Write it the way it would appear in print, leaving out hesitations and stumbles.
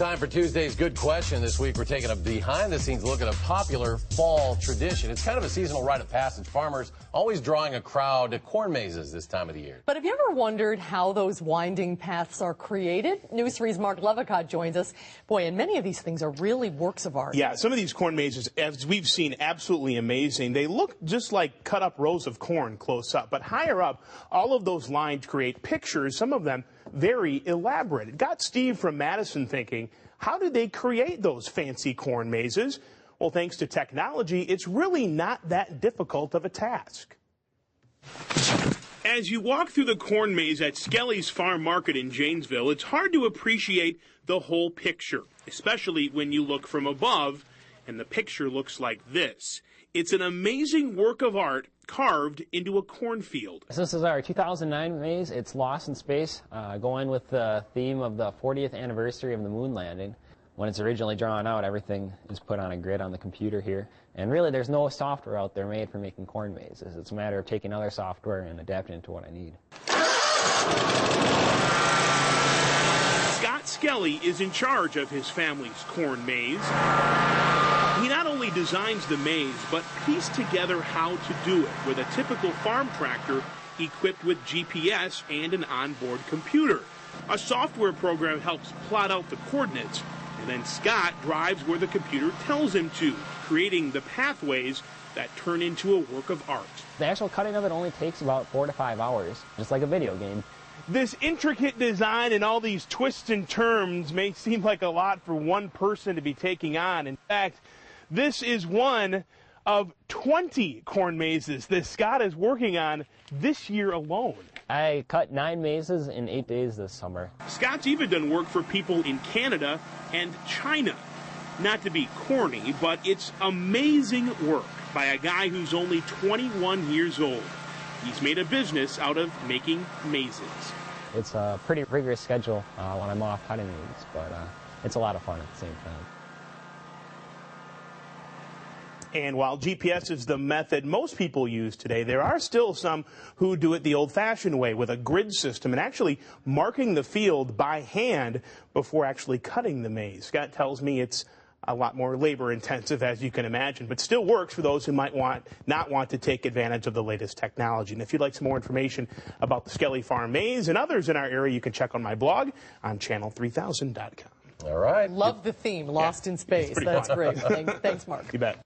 time for Tuesday's Good Question. This week we're taking a behind-the-scenes look at a popular fall tradition. It's kind of a seasonal rite of passage. Farmers always drawing a crowd to corn mazes this time of the year. But have you ever wondered how those winding paths are created? News 3's Marc Lovicott joins us. Boy, and many of these things are really works of art. Yeah, some of these corn mazes, as we've seen, absolutely amazing. They look just like cut up rows of corn close up. But higher up, all of those lines create pictures, some of them very elaborate. It got Steve from Madison thinking, how did they create those fancy corn mazes? Well, thanks to technology, it's really not that difficult of a task. As you walk through the corn maze at Skelly's Farm Market in Janesville, it's hard to appreciate the whole picture, especially when you look from above and the picture looks like this. It's an amazing work of art carved into a cornfield. So this is our 2009 maze. It's Lost in Space, going with the theme of the 40th anniversary of the moon landing. When it's originally drawn out, everything is put on a grid on the computer here. And really, there's no software out there made for making corn mazes. It's a matter of taking other software and adapting it to what I need. Scott Skelly is in charge of his family's corn maze. He not only designs the maze, but pieced together how to do it with a typical farm tractor equipped with GPS and an onboard computer. A software program helps plot out the coordinates, and then Scott drives where the computer tells him to, creating the pathways that turn into a work of art. The actual cutting of it only takes about 4 to 5 hours, just like a video game. This intricate design and all these twists and turns may seem like a lot for one person to be taking on. In fact, this is one of 20 corn mazes that Scott is working on this year alone. I cut 9 mazes in 8 days this summer. Scott's even done work for people in Canada and China. Not to be corny, but it's amazing work by a guy who's only 21 years old. He's made a business out of making mazes. It's a pretty rigorous schedule when I'm off cutting these, but it's a lot of fun at the same time. And while GPS is the method most people use today, there are still some who do it the old-fashioned way with a grid system and actually marking the field by hand before actually cutting the maze. Scott tells me it's a lot more labor-intensive, as you can imagine, but still works for those who might not want to take advantage of the latest technology. And if you'd like some more information about the Skelly Farm Maze and others in our area, you can check on my blog on channel3000.com. All right. Love the theme, Lost in Space. That's great. Thanks, Marc. You bet.